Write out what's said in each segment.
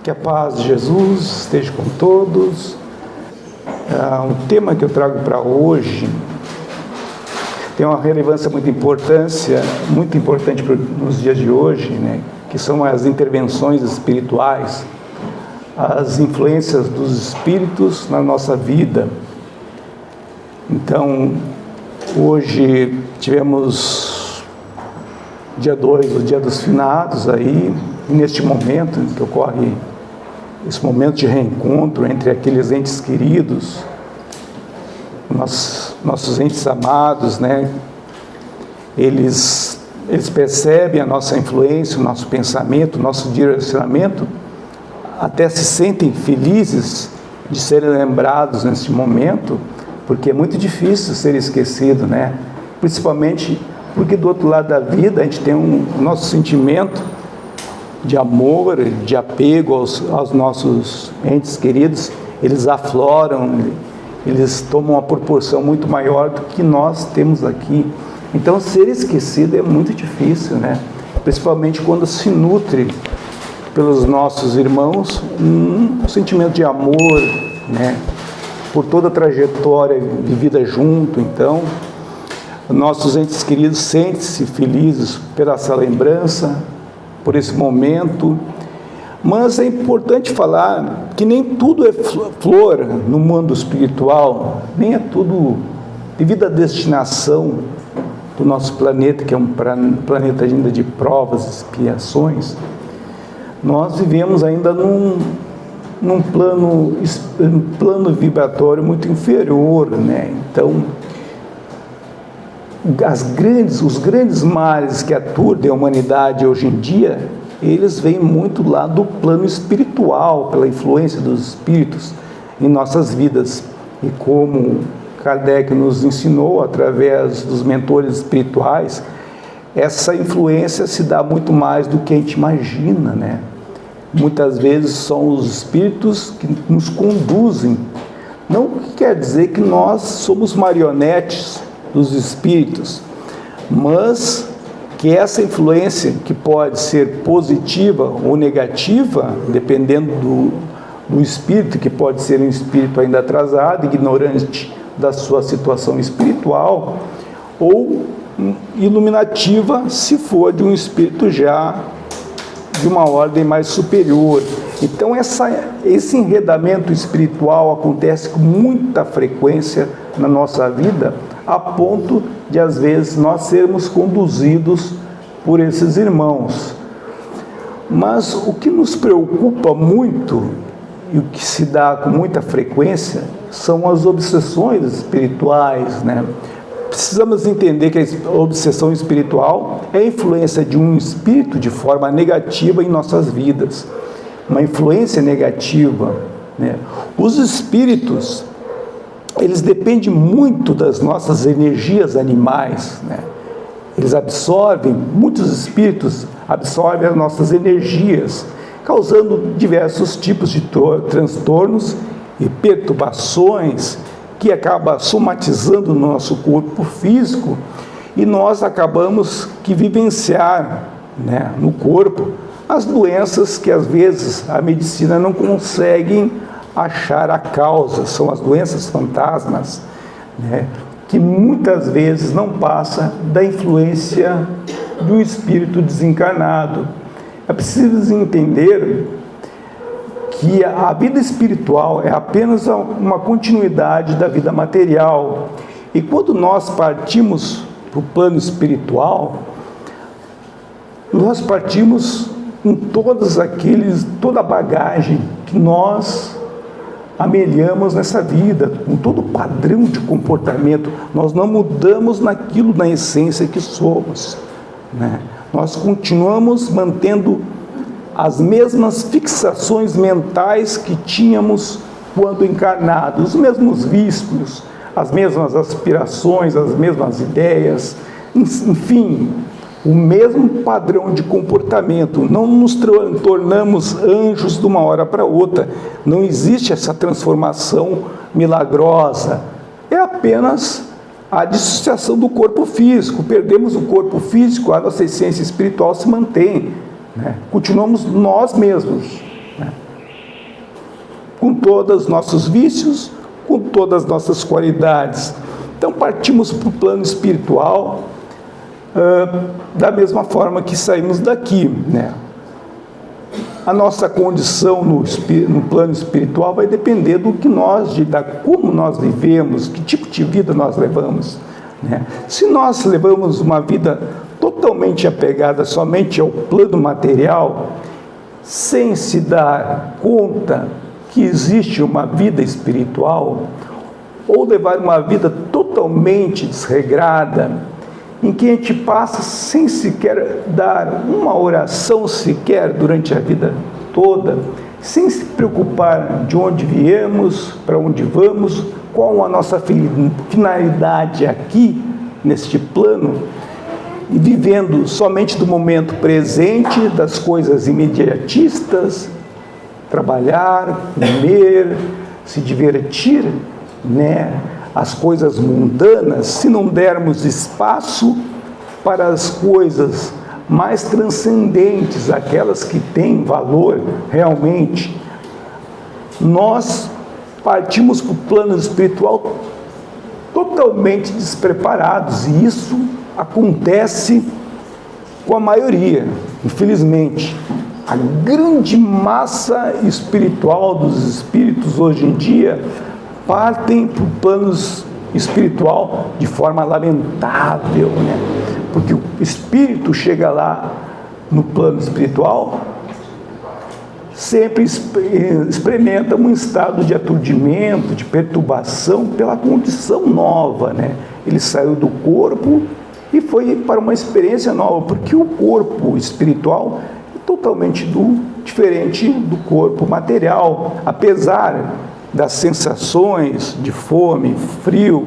Que a paz de Jesus esteja com todos. O tema que eu trago para hoje tem uma relevância muito importante nos dias de hoje, né? Que são as intervenções espirituais, as influências dos espíritos na nossa vida. Então, hoje tivemos dia 2, o dia dos finados aí, e neste momento que ocorre esse momento de reencontro entre aqueles entes queridos, nossos entes amados, né? Eles percebem a nossa influência, o nosso pensamento, o nosso direcionamento, até se sentem felizes de serem lembrados nesse momento, porque é muito difícil ser esquecido, né? Principalmente porque do outro lado da vida a gente tem o nosso sentimento de amor, de apego aos nossos entes queridos. Eles afloram, eles tomam uma proporção muito maior do que nós temos aqui. Então, ser esquecido é muito difícil, né? Principalmente quando se nutre pelos nossos irmãos um sentimento de amor, né? Por toda a trajetória vivida junto. Então, nossos entes queridos sentem-se felizes pela essa lembrança, por esse momento. Mas é importante falar que nem tudo é flor no mundo espiritual, nem é tudo devido à destinação do nosso planeta, que é um planeta ainda de provas, expiações. Nós vivemos ainda num plano vibratório muito inferior, né? Então, os grandes males que aturdem a humanidade hoje em dia, eles vêm muito lá do plano espiritual, pela influência dos espíritos em nossas vidas. E como Kardec nos ensinou através dos mentores espirituais, essa influência se dá muito mais do que a gente imagina, né? Muitas vezes são os espíritos que nos conduzem. Não quer dizer que nós somos marionetes dos espíritos, mas que essa influência, que pode ser positiva ou negativa, dependendo do espírito, que pode ser um espírito ainda atrasado, ignorante da sua situação espiritual, ou iluminativa, se for de um espírito já de uma ordem mais superior. Então esse enredamento espiritual acontece com muita frequência na nossa vida, a ponto de às vezes nós sermos conduzidos por esses irmãos. Mas o que nos preocupa muito, e o que se dá com muita frequência, são as obsessões espirituais, né? Precisamos entender que a obsessão espiritual é a influência de um espírito de forma negativa em nossas vidas. Uma influência negativa, né? Os espíritos, eles dependem muito das nossas energias animais, né? Muitos espíritos absorvem as nossas energias, causando diversos tipos de transtornos e perturbações que acaba somatizando no nosso corpo físico, e nós acabamos que vivenciar, né, no corpo as doenças que às vezes a medicina não consegue achar a causa. São as doenças fantasmas, né, que muitas vezes não passa da influência do espírito desencarnado. É preciso entender que a vida espiritual é apenas uma continuidade da vida material. E quando nós partimos para o plano espiritual, nós partimos com toda a bagagem que nós amelhamos nessa vida, com todo o padrão de comportamento. Nós não mudamos naquilo, na essência que somos, né? Nós continuamos mantendo as mesmas fixações mentais que tínhamos quando encarnados, os mesmos vícios, as mesmas aspirações, as mesmas ideias, enfim, o mesmo padrão de comportamento. Não nos tornamos anjos de uma hora para outra. Não existe essa transformação milagrosa. É apenas a dissociação do corpo físico. Perdemos o corpo físico, a nossa essência espiritual se mantém, né? Continuamos nós mesmos, né? com todos os nossos vícios, com todas as nossas qualidades. Então partimos para o plano espiritual, da mesma forma que saímos daqui, né? A nossa condição no plano espiritual vai depender do que como nós vivemos, que tipo de vida nós levamos, né? Se nós levamos uma vida totalmente apegada somente ao plano material, sem se dar conta que existe uma vida espiritual, ou levar uma vida totalmente desregrada, em que a gente passa sem sequer dar uma oração sequer durante a vida toda, sem se preocupar de onde viemos, para onde vamos, qual a nossa finalidade aqui, neste plano, e vivendo somente do momento presente, das coisas imediatistas, trabalhar, comer, se divertir, né? As coisas mundanas, se não dermos espaço para as coisas mais transcendentes, aquelas que têm valor realmente, nós partimos para o plano espiritual totalmente despreparados, e isso acontece com a maioria, infelizmente. A grande massa espiritual dos espíritos hoje em dia partem para o plano espiritual de forma lamentável, né? Porque o espírito chega lá no plano espiritual, sempre experimenta um estado de aturdimento, de perturbação pela condição nova, né? Ele saiu do corpo e foi para uma experiência nova, porque o corpo espiritual é totalmente diferente do corpo material, apesar das sensações de fome, frio,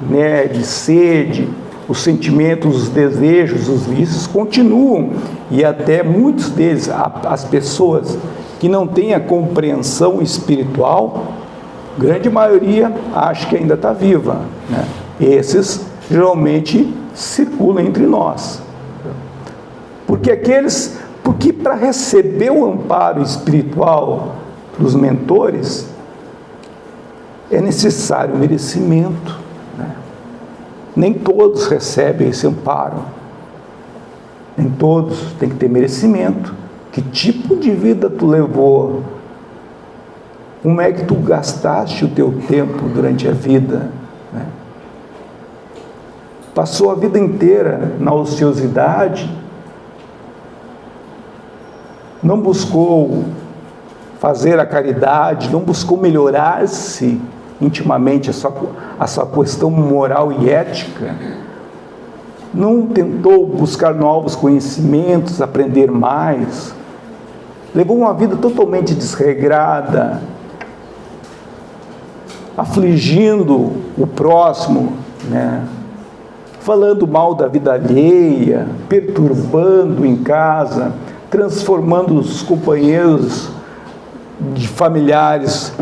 né, de sede, os sentimentos, os desejos, os vícios continuam, e até muitos deles, as pessoas que não têm a compreensão espiritual, grande maioria acha que ainda está viva, né? Esses geralmente circulam entre nós, porque para receber o amparo espiritual dos mentores é necessário merecimento, né? Nem todos recebem esse amparo, nem todos têm que ter merecimento. Que tipo de vida tu levou? Como é que tu gastaste o teu tempo durante a vida, né? Passou a vida inteira na ociosidade, não buscou fazer a caridade, não buscou melhorar-se intimamente a sua questão moral e ética, não tentou buscar novos conhecimentos, aprender mais, levou uma vida totalmente desregrada, afligindo o próximo, né? Falando mal da vida alheia, perturbando em casa, transformando os companheiros de familiares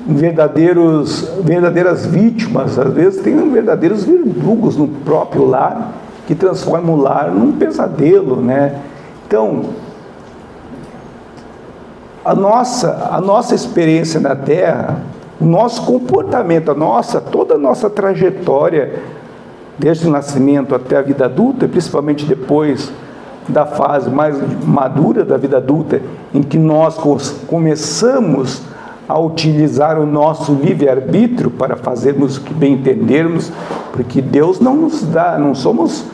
em verdadeiras vítimas. Às vezes tem verdadeiros verdugos no próprio lar, que transformam o lar num pesadelo, né? Então, a nossa experiência na Terra, o nosso comportamento, toda a nossa trajetória, desde o nascimento até a vida adulta, principalmente depois da fase mais madura da vida adulta, em que nós começamos a utilizar o nosso livre-arbítrio para fazermos o que bem entendermos, porque Deus não nos dá, não somos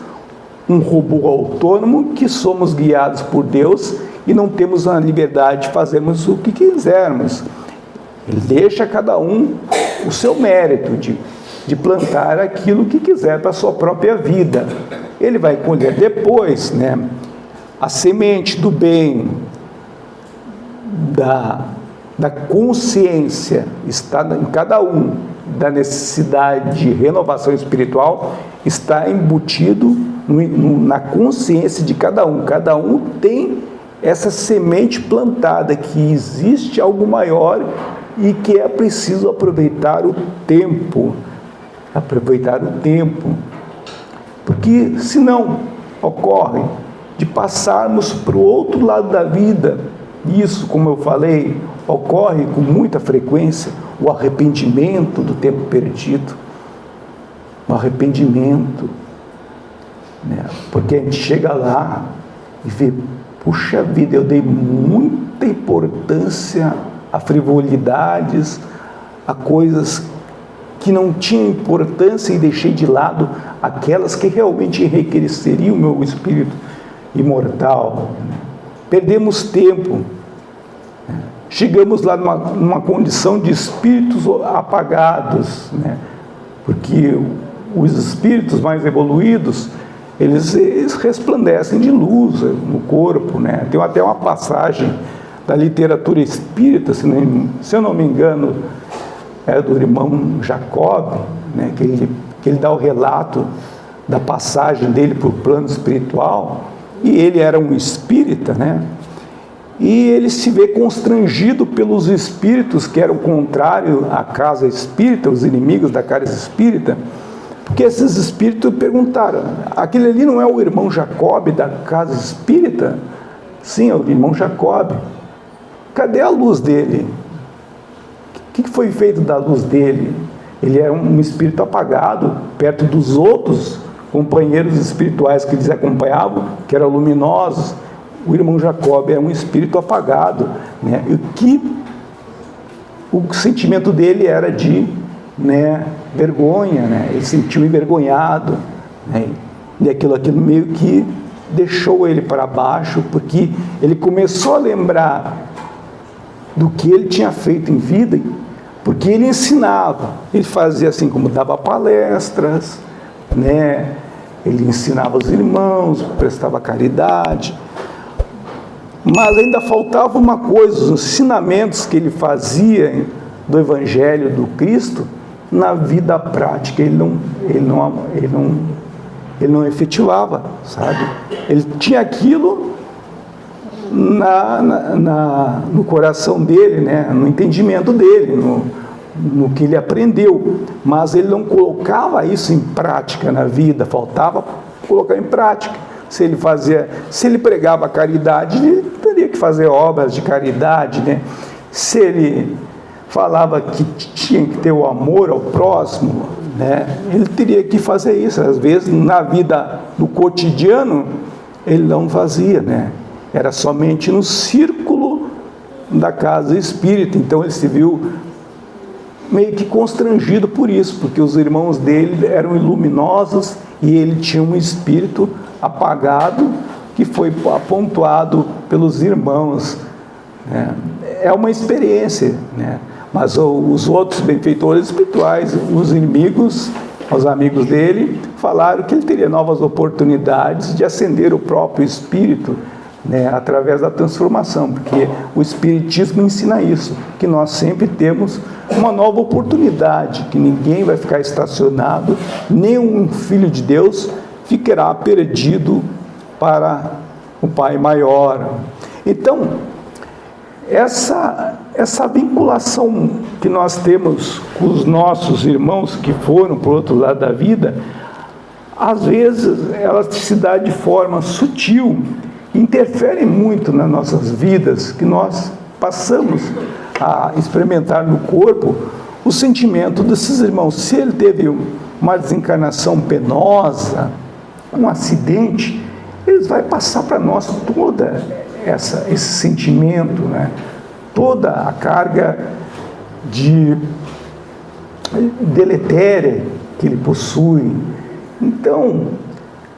um robô autônomo que somos guiados por Deus e não temos a liberdade de fazermos o que quisermos. Ele deixa a cada um o seu mérito de plantar aquilo que quiser para a sua própria vida. Ele vai colher depois, né? A semente do bem, da consciência está em cada um, da necessidade de renovação espiritual, está embutido na consciência de cada um. Cada um tem essa semente plantada, que existe algo maior e que é preciso aproveitar o tempo. Porque senão ocorre de passarmos para o outro lado da vida isso, como eu falei, ocorre com muita frequência, o arrependimento do tempo perdido. O arrependimento, né? Porque a gente chega lá e vê, puxa vida, eu dei muita importância a frivolidades, a coisas que não tinham importância e deixei de lado aquelas que realmente enriqueceriam o meu espírito imortal. Perdemos tempo, chegamos lá numa condição de espíritos apagados, né? Porque os espíritos mais evoluídos, eles resplandecem de luz no corpo, né? Tem até uma passagem da literatura espírita, se eu não me engano, é do irmão Jacob, né? que ele dá o relato da passagem dele para o plano espiritual, e ele era um espírita, né? E ele se vê constrangido pelos espíritos que eram contrários à casa espírita, os inimigos da casa espírita, porque esses espíritos perguntaram, aquele ali não é o irmão Jacob da casa espírita? Sim, é o irmão Jacob. Cadê a luz dele? O que foi feito da luz dele? Ele era um espírito apagado, perto dos outros companheiros espirituais que eles acompanhavam, que eram luminosos. O irmão Jacob é um espírito apagado, né? O sentimento dele era de, né, vergonha, né? Ele se sentiu envergonhado, né? E aquilo meio que deixou ele para baixo, porque ele começou a lembrar do que ele tinha feito em vida, porque ele ensinava, ele fazia assim como dava palestras, né? Ele ensinava os irmãos, prestava caridade, mas ainda faltava uma coisa, os ensinamentos que ele fazia do Evangelho do Cristo, na vida prática ele não efetivava, sabe? Ele tinha aquilo no coração dele, né? No entendimento dele, no que ele aprendeu, mas ele não colocava isso em prática na vida, faltava colocar em prática. Se ele pregava a caridade, ele teria que fazer obras de caridade, né? Se ele falava que tinha que ter o amor ao próximo, né? Ele teria que fazer isso. Às vezes, na vida do cotidiano, ele não fazia, né? Era somente no círculo da casa espírita. Então, ele se viu meio que constrangido por isso, porque os irmãos dele eram luminosos e ele tinha um espírito apagado que foi apontado pelos irmãos, né? É uma experiência, né? Mas os outros benfeitores espirituais, os inimigos, os amigos dele, falaram que ele teria novas oportunidades de ascender o próprio espírito, né, através da transformação, porque o Espiritismo ensina isso, que nós sempre temos uma nova oportunidade, que ninguém vai ficar estacionado, nenhum filho de Deus ficará perdido para o Pai maior. Então, essa vinculação que nós temos com os nossos irmãos que foram para o outro lado da vida, às vezes ela se dá de forma sutil, interfere muito nas nossas vidas, que nós passamos a experimentar no corpo o sentimento desses irmãos. Se ele teve uma desencarnação penosa, um acidente, eles vai passar para nós toda esse sentimento, né? Toda a carga de deletéria que ele possui. Então,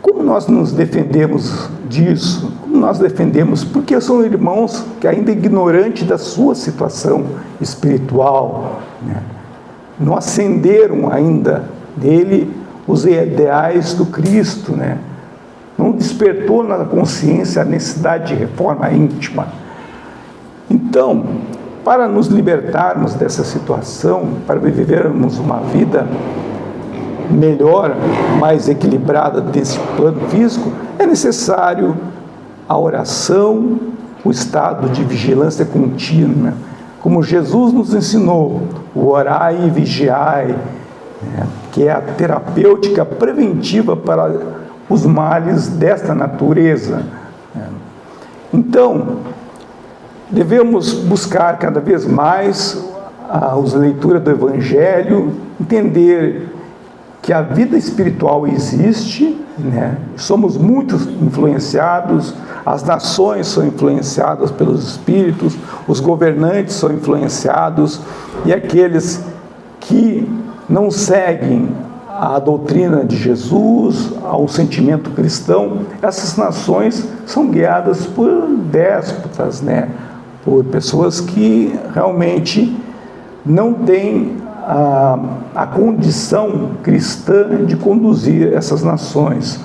como nós nos defendemos disso? Como nós defendemos? Porque são irmãos que ainda ignorantes da sua situação espiritual, né? Não ascenderam ainda nele os ideais do Cristo, né? Não despertou na consciência a necessidade de reforma íntima. Então, para nos libertarmos dessa situação, para vivermos uma vida melhor, mais equilibrada desse plano físico, é necessário a oração, o estado de vigilância contínua, como Jesus nos ensinou, o orai e vigiai, né, que é a terapêutica preventiva para os males desta natureza. Então, Devemos buscar cada vez mais a leitura do Evangelho, entender que a vida espiritual existe, né? Somos muito influenciados, as nações são influenciadas pelos espíritos, os governantes são influenciados, e aqueles que não seguem a doutrina de Jesus, ao sentimento cristão, essas nações são guiadas por déspotas, né? Por pessoas que realmente não têm a condição cristã de conduzir essas nações.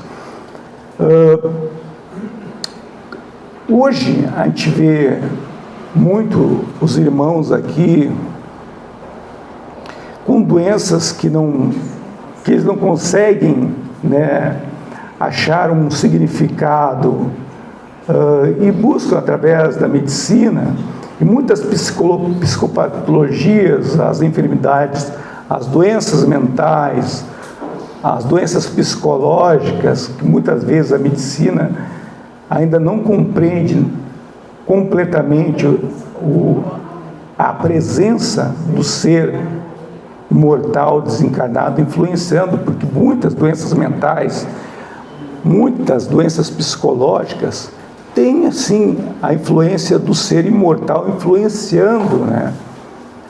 Hoje a gente vê muito os irmãos aqui com doenças que eles não conseguem, né, achar um significado, e buscam através da medicina e muitas psicopatologias, as enfermidades, as doenças mentais, as doenças psicológicas, que muitas vezes a medicina ainda não compreende completamente a presença do ser imortal, desencarnado, influenciando, porque muitas doenças mentais, muitas doenças psicológicas têm, assim, a influência do ser imortal influenciando, né?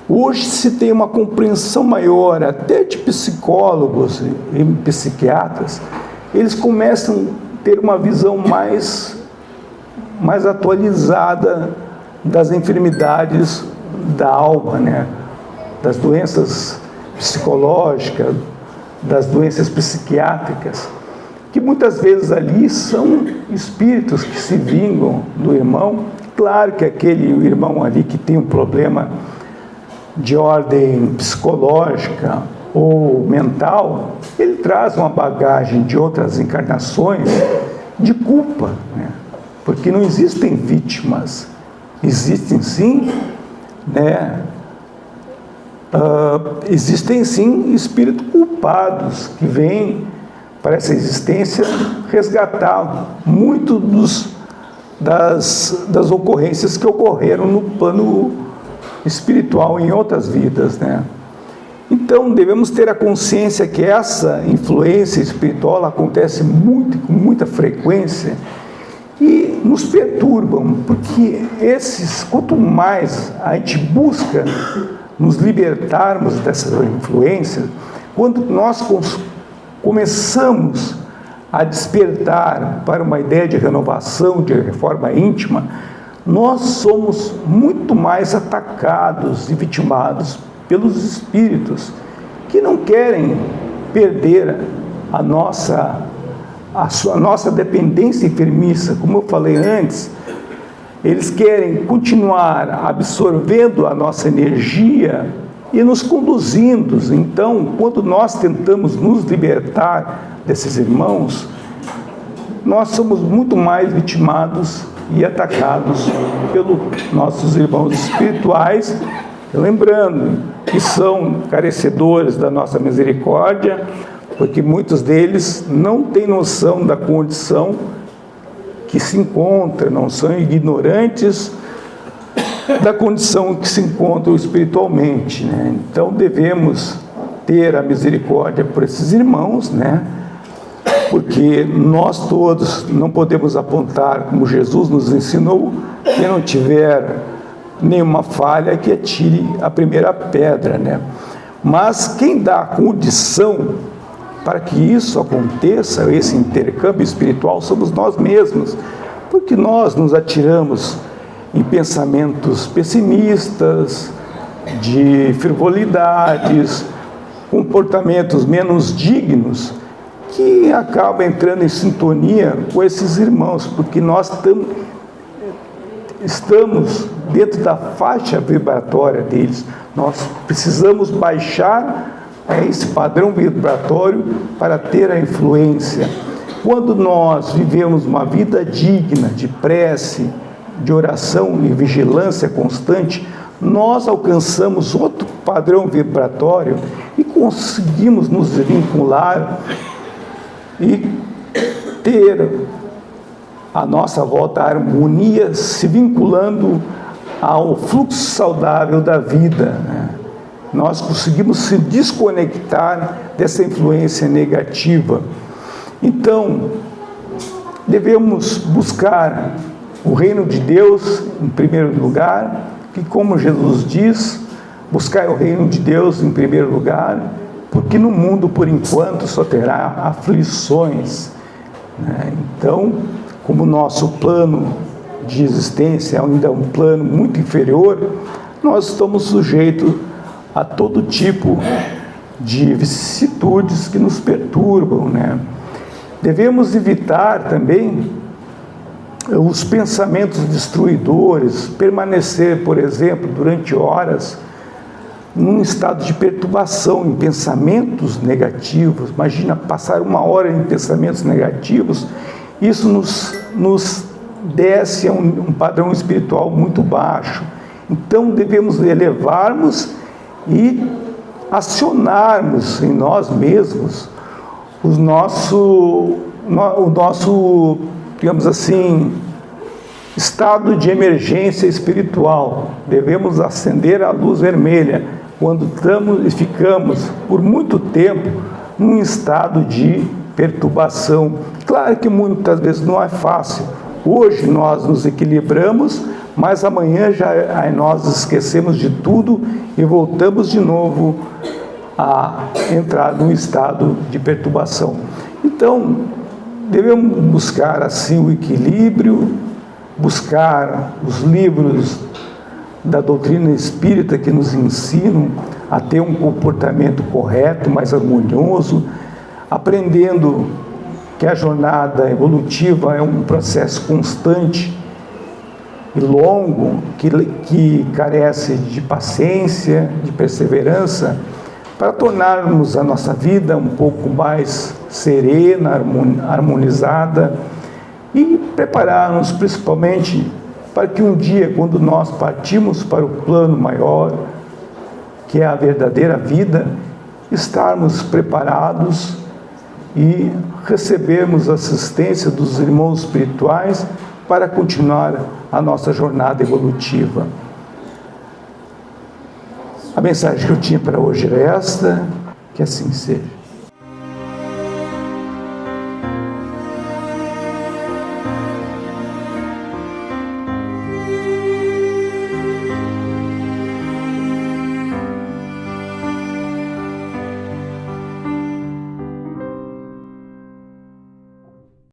Hoje se tem uma compreensão maior, até de psicólogos e psiquiatras, eles começam a ter uma visão mais atualizada das enfermidades da alma, né? Das doenças psicológicas, das doenças psiquiátricas, que muitas vezes ali são espíritos que se vingam do irmão. Claro que aquele irmão ali que tem um problema de ordem psicológica ou mental, ele traz uma bagagem de outras encarnações de culpa, né? Porque não existem vítimas, existem sim, né? Existem sim espíritos culpados que vêm para essa existência resgatar muito das ocorrências que ocorreram no plano espiritual em outras vidas, né? Então devemos ter a consciência que essa influência espiritual acontece muito, com muita frequência, e nos perturbam, porque quanto mais a gente busca nos libertarmos dessa influência, quando nós começamos a despertar para uma ideia de renovação, de reforma íntima, nós somos muito mais atacados e vitimados pelos espíritos que não querem perder a nossa dependência enfermiça. Como eu falei antes, eles querem continuar absorvendo a nossa energia e nos conduzindo. Então, quando nós tentamos nos libertar desses irmãos, nós somos muito mais vitimados e atacados pelos nossos irmãos espirituais, lembrando que são carecedores da nossa misericórdia, porque muitos deles não têm noção da condição que se encontra, não são ignorantes da condição que se encontram espiritualmente, né? Então devemos ter a misericórdia por esses irmãos, né? Porque nós todos não podemos apontar, como Jesus nos ensinou, quem não tiver nenhuma falha que atire a primeira pedra, né? Mas quem dá a condição para que isso aconteça, esse intercâmbio espiritual, somos nós mesmos, porque nós nos atiramos em pensamentos pessimistas, de frivolidades, comportamentos menos dignos, que acabam entrando em sintonia com esses irmãos, porque nós estamos dentro da faixa vibratória deles. Nós precisamos baixar esse padrão vibratório para ter a influência. Quando nós vivemos uma vida digna de prece, de oração e vigilância constante, nós alcançamos outro padrão vibratório e conseguimos nos vincular e ter a nossa volta à harmonia, se vinculando ao fluxo saudável da vida, né? Nós conseguimos se desconectar dessa influência negativa. Então, devemos buscar o reino de Deus em primeiro lugar, que, como Jesus diz, buscar o reino de Deus em primeiro lugar, porque no mundo, por enquanto, só terá aflições, né? Então, como o nosso plano de existência ainda é um plano muito inferior, nós estamos sujeitos a todo tipo de vicissitudes que nos perturbam, né? Devemos evitar também os pensamentos destruidores, permanecer, por exemplo, durante horas num estado de perturbação, em pensamentos negativos. Imagina passar 1 hora em pensamentos negativos, isso nos desce a um padrão espiritual muito baixo. Então devemos elevarmos e acionarmos em nós mesmos o nosso, digamos assim, estado de emergência espiritual. Devemos acender a luz vermelha quando estamos e ficamos por muito tempo num estado de perturbação. Claro que muitas vezes não é fácil. Hoje nós nos equilibramos, mas amanhã já nós esquecemos de tudo e voltamos de novo a entrar num estado de perturbação. Então, devemos buscar assim o equilíbrio, buscar os livros da doutrina espírita que nos ensinam a ter um comportamento correto, mais harmonioso, aprendendo que a jornada evolutiva é um processo constante e longo, que carece de paciência, de perseverança, para tornarmos a nossa vida um pouco mais serena, harmonizada, e preparar-nos principalmente para que um dia, quando nós partimos para o plano maior, que é a verdadeira vida, estarmos preparados e recebermos a assistência dos irmãos espirituais para continuar a nossa jornada evolutiva. A mensagem que eu tinha para hoje era esta, que assim seja.